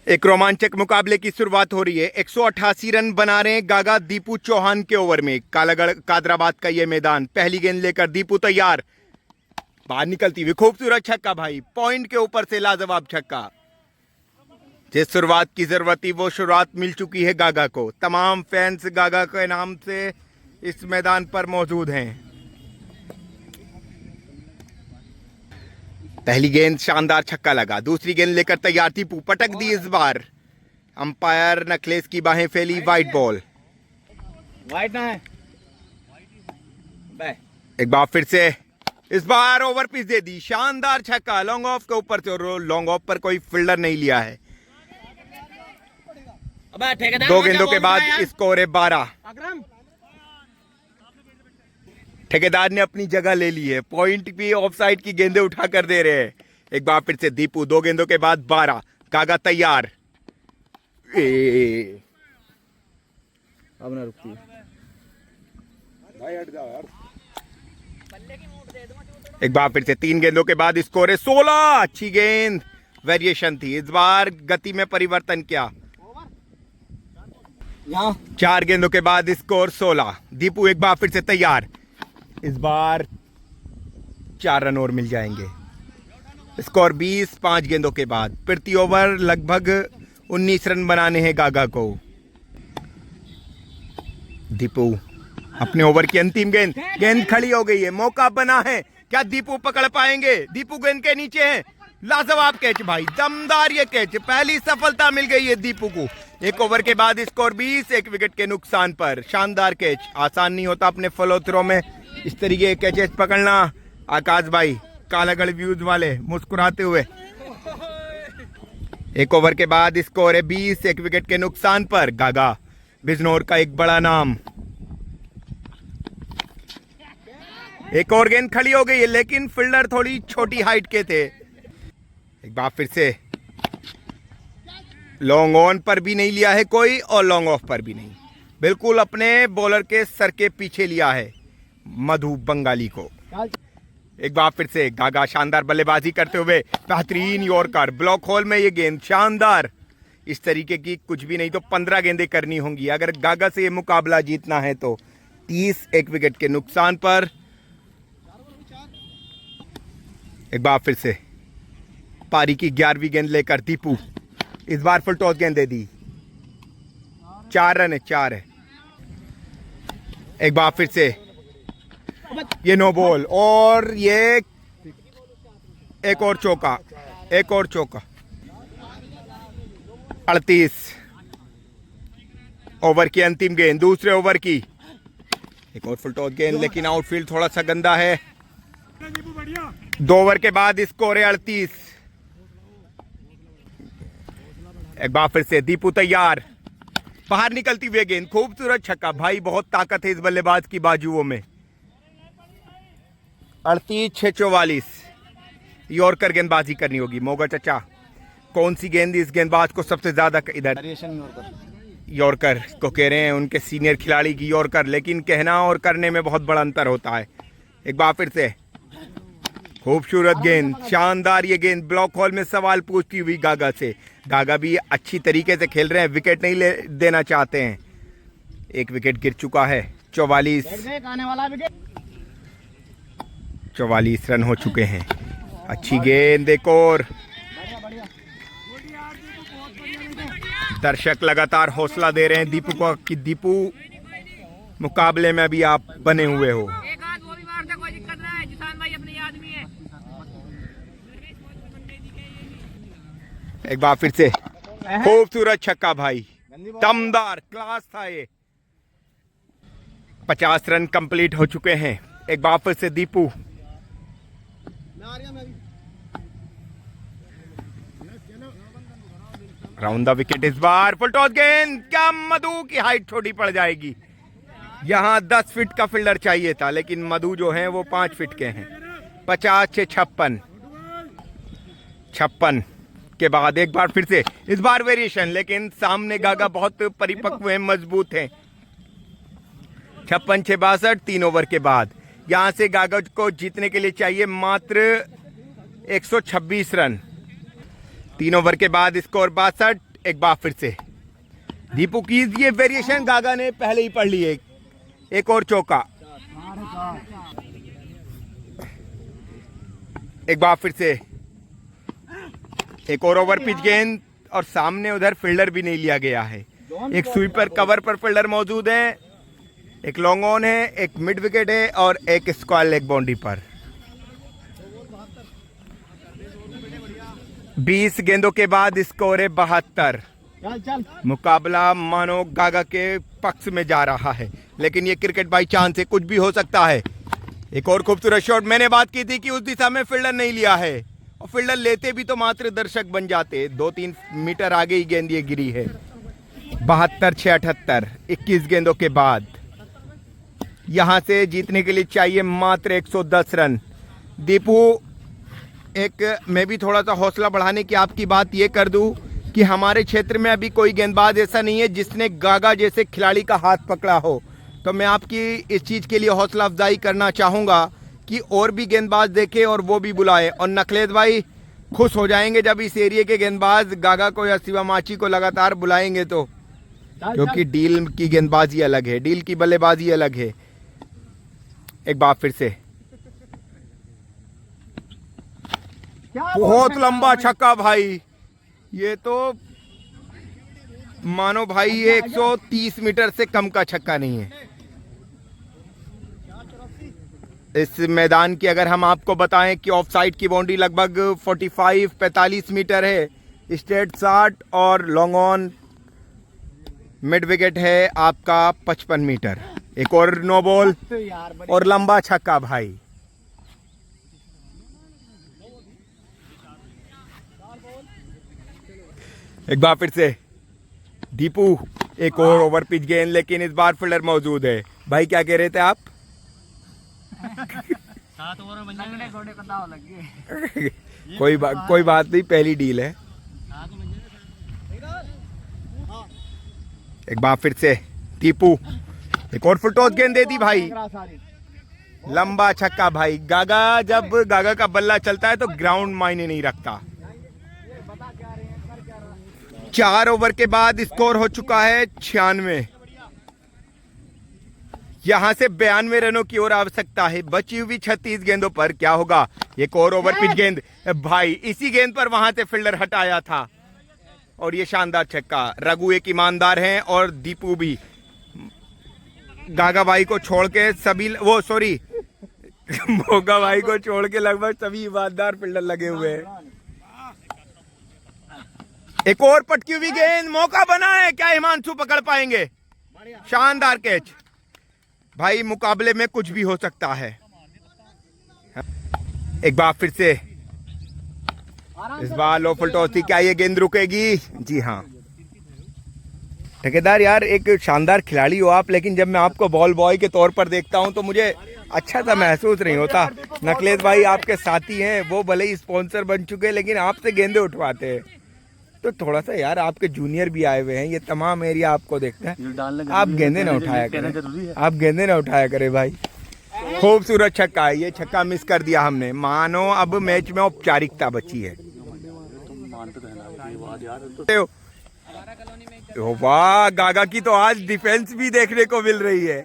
एक रोमांचक मुकाबले की शुरुआत हो रही है। 188 रन बना रहे हैं गागा दीपू चौहान के ओवर में। कालागढ़ कादराबाद का ये मैदान। पहली गेंद लेकर दीपू तैयार, बाहर निकलती हुई खूबसूरत छक्का भाई, पॉइंट के ऊपर से लाजवाब छक्का। जिस शुरुआत की जरूरत थी वो शुरुआत मिल चुकी है गागा को। तमाम फैंस गागा के नाम से इस मैदान पर मौजूद हैं। पहली गेंद शानदार छक्का लगा, दूसरी गेंद लेकर तैयार थी, पटक दी इस बार। अंपायर नखलेस की बाहें फैली, वाइट बॉल। वाइट ना है। एक बार फिर से इस बार ओवर पिच दे दी, शानदार छक्का लॉन्ग ऑफ के ऊपर से। और लॉन्ग ऑफ पर कोई फील्डर नहीं लिया है। दो गेंदों के बाद स्कोर है 12। ठेकेदार ने अपनी जगह ले ली है, पॉइंट भी ऑफसाइड की गेंदें उठा कर दे रहे हैं। एक बार फिर से दीपू, दो गेंदों के बाद 12। गागा तैयार, अब ना रुकती है। एक बार फिर से 3 गेंदों के बाद स्कोर है 16। अच्छी गेंद, वेरिएशन थी, इस बार गति में परिवर्तन किया। 4 गेंदों के बाद स्कोर 16। दीपू एक बार फिर से तैयार, इस बार 4 रन और मिल जाएंगे। स्कोर 20 5 गेंदों के बाद। प्रति ओवर लगभग 19 रन बनाने हैं गागा को। दीपू अपने ओवर की अंतिम गेंद, गेंद खड़ी हो गई है, मौका बना है, क्या दीपू पकड़ पाएंगे? दीपू गेंद के नीचे है, लाजवाब कैच भाई, दमदार ये कैच, पहली सफलता मिल गई है दीपू को। एक ओवर के बाद स्कोर 20, 1 विकेट के नुकसान पर। शानदार कैच, आसान नहीं होता अपने फॉलो थ्रो में इस तरीके के कैचेस पकड़ना। आकाश भाई कालागढ़ व्यूज वाले मुस्कुराते हुए। एक ओवर के बाद स्कोर है 20, 1 विकेट के नुकसान पर। गागा बिजनौर का एक बड़ा नाम। एक और गेंद खड़ी हो गई है, लेकिन फील्डर थोड़ी छोटी हाइट के थे। एक बार फिर से लॉन्ग ऑन पर भी नहीं लिया है कोई, और लॉन्ग ऑफ पर भी नहीं, बिल्कुल अपने बॉलर के सर के पीछे लिया है मधु बंगाली को। एक बार फिर से गागा शानदार बल्लेबाजी करते हुए, बेहतरीन यॉर्कर, ब्लॉक होल में ये गेंद शानदार। इस तरीके की कुछ भी नहीं तो 15 गेंदें करनी होंगी अगर गागा से ये मुकाबला जीतना है तो। 30, 1 विकेट के नुकसान पर। एक बार फिर से पारी की 11वीं गेंद लेकर दीपू, इस बार फुल टॉस गेंद दे दी। 4 रन है, 4 है। एक बार फिर से ये नो बॉल, और ये एक और चौका, एक और चौका। 38 ओवर की अंतिम गेंद, दूसरे ओवर की। एक और फुल टॉस गेंद, लेकिन आउटफील्ड थोड़ा सा गंदा है। 2 ओवर के बाद स्कोर है 38। एक बार फिर से दीपू तैयार, बाहर निकलती हुई गेंद, खूबसूरत छक्का भाई, बहुत ताकत है इस बल्लेबाज की बाजुओं में। 38 6 44। यॉर्कर गेंदबाजी करनी होगी। मोगा चचा, कौन सी गेंद इस गेंदबाज को सबसे ज्यादा इधर? यॉर्कर को कह रहे हैं उनके सीनियर खिलाड़ी की यॉर्कर, लेकिन कहना और करने में बहुत बड़ा अंतर होता है। एक बार फिर से खूबसूरत गेंद, शानदार ये गेंद, ब्लॉक होल में सवाल पूछती हुई गागा से। गागा भी अच्छी तरीके से खेल रहे हैं, विकेट नहीं ले देना चाहते हैं। 1 विकेट गिर चुका है। 44 रन हो चुके हैं। अच्छी गेंद, एक और। दर्शक लगातार हौसला दे रहे हैं दीपू को कि दीपू मुकाबले में भी आप बने हुए हो। एक बार फिर से खूबसूरत छक्का भाई, दमदार क्लास था ये। 50 रन कंप्लीट हो चुके हैं। एक बार फिर से दीपू, राउंड द विकेट, इस बार फुल टॉस गेंद, क्या मधु की हाइट छोटी पड़ जाएगी? यहां 10 फीट का फील्डर चाहिए था, लेकिन मधु जो है वो 5 फीट के हैं। 50 6 56 के बाद एक बार फिर से, इस बार वेरिएशन, लेकिन सामने गागा बहुत परिपक्व है, मजबूत है। 56 6 62 3 ओवर के बाद। यहां से गागा को जीतने के लिए चाहिए मात्र 126 रन। 3 ओवर के बाद स्कोर 62, एक बार फिर से दीपू की ये वेरिएशन गागा ने पहले ही पढ़ ली। एक और चौका। एक बार फिर से एक और ओवर पिच गेंद और सामने उधर फील्डर भी नहीं लिया गया है। एक स्वीपर कवर पर फील्डर मौजूद है, एक लॉन्ग ऑन है, एक मिड विकेट है और एक स्क्वायर लेग बाउंड्री पर। 20 गेंदों के बाद स्कोर है 72। मुकाबला मानो गागा के पक्ष में जा रहा है, लेकिन ये क्रिकेट बाई चांस है, कुछ भी हो सकता है। एक और खूबसूरत शॉट। मैंने बात की थी कि उस दिशा में फील्डर नहीं लिया है, और फील्डर लेते भी तो मात्र दर्शक बन जाते। 2-3 मीटर आगे ही गेंद ये गिरी है। 72-78 21 गेंदों के बाद यहां से जीतने के लिए चाहिए मात्र 110 रन। दीपू, मैं भी थोड़ा सा हौसला बढ़ाने की आपकी बात ये कर दूं कि हमारे क्षेत्र में अभी कोई गेंदबाज ऐसा नहीं है जिसने गागा जैसे खिलाड़ी का हाथ पकड़ा हो। तो मैं आपकी इस चीज़ के लिए हौसला अफजाई करना चाहूँगा कि और भी गेंदबाज देखे और वो भी बुलाए। और नकलेश भाई खुश हो जाएंगे जब इस एरिया के गेंदबाज गागा को या शिवामाची को लगातार बुलाएंगे, तो क्योंकि डील की गेंदबाजी अलग है, डील की बल्लेबाजी अलग है। एक बार फिर से बहुत लंबा छक्का भाई, ये तो मानो भाई ये 130 मीटर से कम का छक्का नहीं है। इस मैदान की अगर हम आपको बताएं कि ऑफ साइड की बाउंड्री लगभग 45-45 मीटर है, स्ट्रेट 60 और लॉन्ग ऑन मिड विकेट है आपका 55 मीटर। एक और नो बॉल और लंबा छक्का भाई। एक बार फिर से दीपू, एक और ओवर पिच गेंद, लेकिन इस बार फील्डर मौजूद है। भाई क्या कह रहे थे आप? 7 ओवर में बन घोड़े का दाव लग गए। कोई बात नहीं, पहली डील है। एक बार फिर से दीपू, एक और फुल टॉस गेंद दे दी भाई, लंबा छक्का भाई। जब गागा का बल्ला चलता है तो ग्राउंड मायने नहीं रखता। 4 ओवर के बाद स्कोर हो चुका है 96। यहां से 92 रनों की ओर आवश्यकता है। बची हुई 36 गेंदों पर क्या होगा? एक और ओवर पिच गेंद भाई, इसी गेंद पर वहां से फील्डर हटाया था और ये शानदार छक्का। रघु एक ईमानदार हैं और दीपू भी। गागा भाई को छोड़ के सभी मोगा भाई को छोड़ के लगभग सभी ईमानदार फील्डर लगे हुए हैं। एक और पटकी हुई गेंद, मौका बना है, क्या हिमांशु पकड़ पाएंगे? शानदार कैच भाई, मुकाबले में कुछ भी हो सकता है। एक बार फिर से इस बार लो फुल टॉस थी, क्या ये गेंद रुकेगी? जी हाँ ठेकेदार, यार एक शानदार खिलाड़ी हो आप, लेकिन जब मैं आपको बॉल बॉय के तौर पर देखता हूं तो मुझे अच्छा सा महसूस नहीं होता। नकलेश भाई आपके साथी हैं, वो भले ही स्पॉन्सर बन चुके हैं, लेकिन आपसे गेंदे उठवाते हैं। तो थोड़ा सा यार, आपके जूनियर भी आए हुए हैं, ये तमाम एरिया आपको देखते हैं, आप गेंदे ना उठाया करें, आप गेंदे ना उठाया करें भाई। खूबसूरत छक्का है, ये छक्का मिस कर दिया हमने। मानो अब मैच में औपचारिकता बची है। वाह, गागा की तो आज डिफेंस भी देखने को मिल रही है।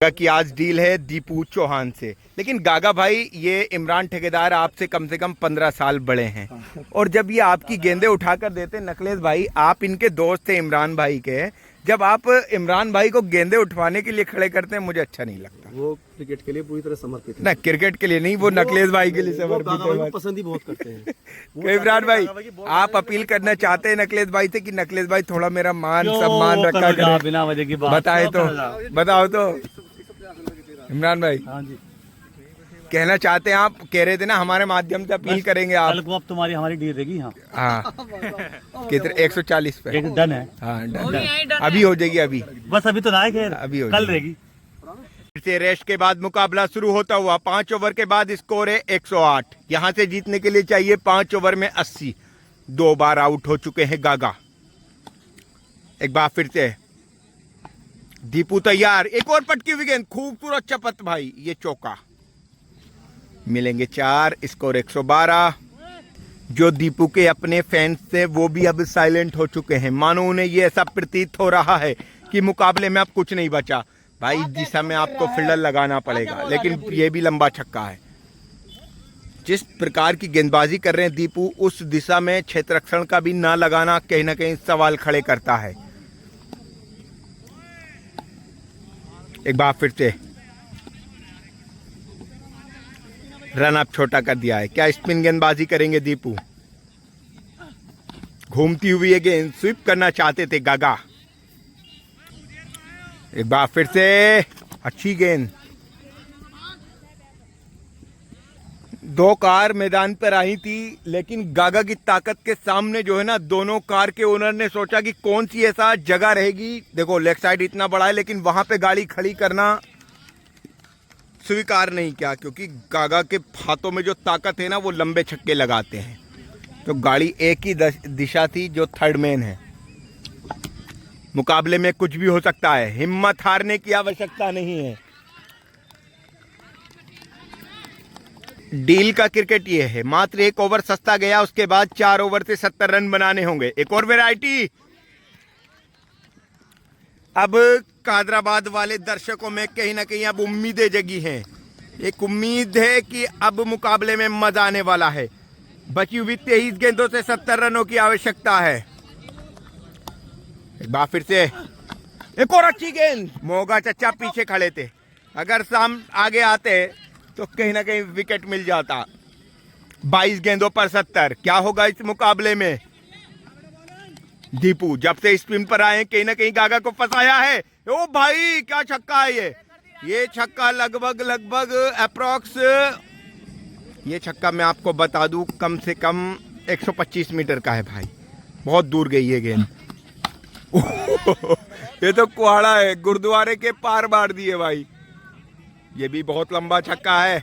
गागा की आज डील है दीपू चौहान से, लेकिन गागा भाई ये इमरान ठेकेदार आपसे कम से कम 15 साल बड़े हैं, और जब ये आपकी गेंदे उठाकर देते नकलेश भाई, आप इनके दोस्त थे इमरान भाई के, जब आप इमरान भाई को गेंदे उठवाने के लिए खड़े करते हैं, मुझे अच्छा नहीं लगता। वो क्रिकेट के लिए पूरी तरह समर्पित है। ना, क्रिकेट के लिए नहीं, वो नकलेश भाई के लिए समर्पित है। पसंद ही बहुत करते हैं। इमरान भाई, आप अपील करना चाहते हैं नकलेश भाई से कि नकलेश भाई थोड़ा मेरा मान सम्मान रखा करें, बिना वजह की बात बताए तो बताओ तो। इमरान भाई, हाँ जी, कहना चाहते हैं आप? कह रहे थे ना हमारे माध्यम से अपील करेंगे आप। कल को अब तुम्हारी हमारी डील रहेगी। हाँ कितने? 140 पे एक डन है। हाँ डन, अभी हो जाएगी, अभी बस अभी तो ना है, खैर अभी हो कल जाएगी। रहेगी। फिर से रेस्ट के बाद मुकाबला शुरू होता हुआ 5 ओवर के बाद स्कोर है 108। यहां से जीतने के लिए चाहिए 5 ओवर में 80। 2 बार आउट हो चुके हैं गागा। एक बार फिर से दीपू तैयार, एक और पटकी हुई गेंद, खूबसूरत चपत भाई, ये चौका। मिलेंगे 4, स्कोर 112। जो दीपू के अपने फैंस थे वो भी अब साइलेंट हो चुके हैं, मानो उन्हें ये ऐसा प्रतीत हो रहा है कि मुकाबले में अब कुछ नहीं बचा। भाई इस दिशा में आपको फील्डर लगाना पड़ेगा, लेकिन ये भी लंबा छक्का है। जिस प्रकार की गेंदबाजी कर रहे हैं दीपू, उस दिशा में क्षेत्ररक्षण का भी ना लगाना कहीं ना कहीं सवाल खड़े करता है। एक बार फिर से रन अप छोटा कर दिया है। क्या स्पिन गेंदबाजी करेंगे दीपू? घूमती हुई ये गेंद स्वीप करना चाहते थे गागा। एक बार फिर से अच्छी गेंद। दो कार मैदान पर आई थी, लेकिन गागा की ताकत के सामने जो है ना, दोनों कार के ओनर ने सोचा कि कौन सी ऐसा जगह रहेगी। देखो लेग साइड इतना बड़ा है, लेकिन वहां पे गाड़ी खड़ी करना स्वीकार नहीं किया, क्योंकि गागा के हाथों में जो ताकत है ना, वो लंबे छक्के लगाते हैं। तो गाड़ी एक ही दिशा थी, जो थर्ड मैन है। मुकाबले में कुछ भी हो सकता है, हिम्मत हारने की आवश्यकता नहीं है। डील का क्रिकेट ये है, मात्र एक ओवर सस्ता गया, उसके बाद 4 ओवर से 70 रन बनाने होंगे। एक और वैरायटी। अब कादराबाद वाले दर्शकों में कहीं ना कहीं अब उम्मीदें जगी हैं। एक उम्मीद है कि अब मुकाबले में मजा आने वाला है। बची हुई 23 गेंदों से 70 रनों की आवश्यकता है। एक बार फिर से एक और अच्छी गेंद। मोगा चचा पीछे खड़े थे, अगर साम आगे आते तो कहीं ना कहीं विकेट मिल जाता। 22 गेंदों पर 70। क्या होगा इस मुकाबले में? दीपू जब से स्पिन पर आए कहीं ना कहीं गागा को फंसाया है। ओ भाई क्या छक्का है ये छक्का लगभग अप्रॉक्स, ये छक्का मैं आपको बता दूं कम से कम 125 मीटर का है भाई। बहुत दूर गई ये गेंद। ये तो कुहाड़ा है, गुरुद्वारे के पार मार दिए भाई। ये भी बहुत लंबा छक्का है।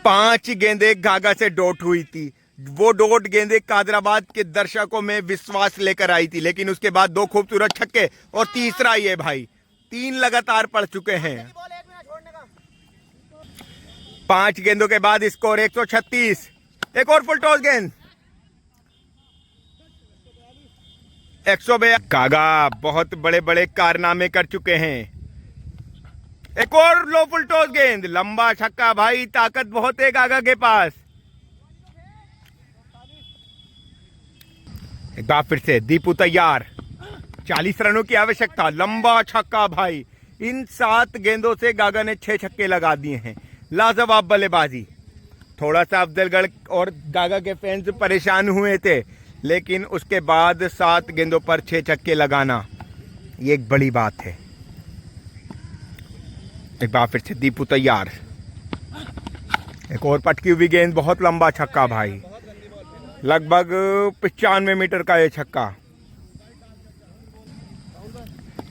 5 गेंदें गागा से डॉट हुई थी। वो डॉट गेंदें कादराबाद के दर्शकों में विश्वास लेकर आई थी, लेकिन उसके बाद 2 खूबसूरत छक्के और तीसरा ये भाई 3 लगातार पड़ चुके हैं। 5 गेंदों के बाद स्कोर 136। एक और फुल टॉस गेंद 142। गागा बहुत बड़े बड़े कारनामे कर चुके हैं। एक और लो फुल टॉस गेंद, लंबा छक्का भाई, ताकत बहुत है गागा के पास। एक बार फिर से दीपू तैयार। 40 रनों की आवश्यकता, लंबा छक्का भाई। इन 7 गेंदों से गागा ने 6 छक्के लगा दिए हैं। लाजवाब बल्लेबाजी। थोड़ा सा अफजलगढ़ और गागा के फैंस परेशान हुए थे, लेकिन उसके बाद 7 गेंदों पर 6 छक्के लगाना ये एक बड़ी बात है। एक बार फिर से दीपू तैयार। एक और पटकी हुई गेंद, बहुत लंबा छक्का भाई, लगभग 95 मीटर का ये छक्का।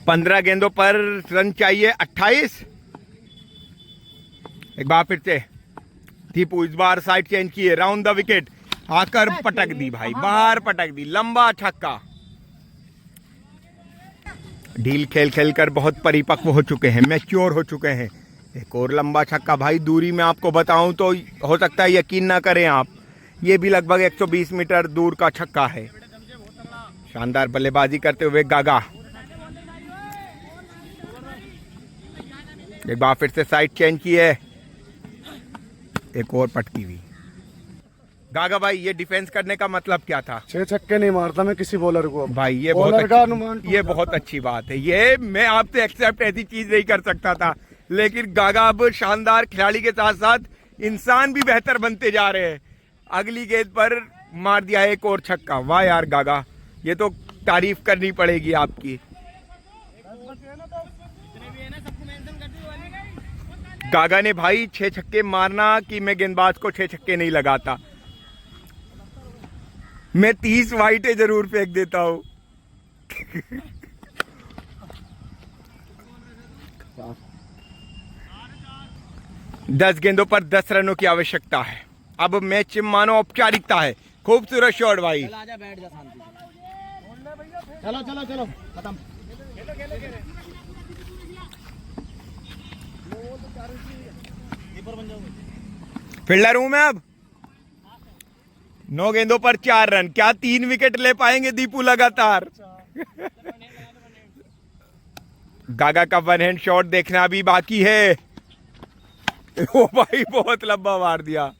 15 गेंदों पर रन चाहिए 28। एक बार फिर से दीपू इस बार साइड चेंज किए, राउंड द विकेट आकर पटक दी भाई, बाहर पटक दी, लंबा छक्का। ढील खेल खेल कर बहुत परिपक्व हो चुके हैं, मैच्योर हो चुके हैं। एक और लंबा छक्का भाई, दूरी में आपको बताऊं तो हो सकता है यकीन ना करें आप, ये भी लगभग 120 मीटर दूर का छक्का है। शानदार बल्लेबाजी करते हुए गागा। एक बार फिर से साइड चेंज की है, एक और पटकी हुई। गागा भाई ये डिफेंस करने का मतलब क्या था? 6 छक्के नहीं मारता मैं किसी बॉलर को। भाई ये बहुत अच्छी बात है। ये मैं आपसे एक्सेप्ट ऐसी चीज नहीं कर सकता था, लेकिन गागा अब शानदार खिलाड़ी के साथ साथ इंसान भी बेहतर बनते जा रहे हैं। अगली गेंद पर मार दिया एक और छक्का। वाह यार गागा, ये तो तारीफ करनी पड़ेगी आपकी। गागा ने भाई 6 छक्के मारना कि मैं गेंदबाज को 6 छक्के नहीं लगाता, मैं 30 वाइटे जरूर फेंक देता हूं। 10 गेंदों पर 10 रनों की आवश्यकता है। अब मैच मानो औपचारिकता है। खूबसूरत शॉट भाई। चलो चलो चलो खत्म। फील्डर हूं मैं अब। 9 गेंदों पर 4 रन। क्या 3 विकेट ले पाएंगे दीपू लगातार? गागा का वन हैंड शॉट देखना अभी बाकी है। ओ भाई बहुत लंबा मार दिया।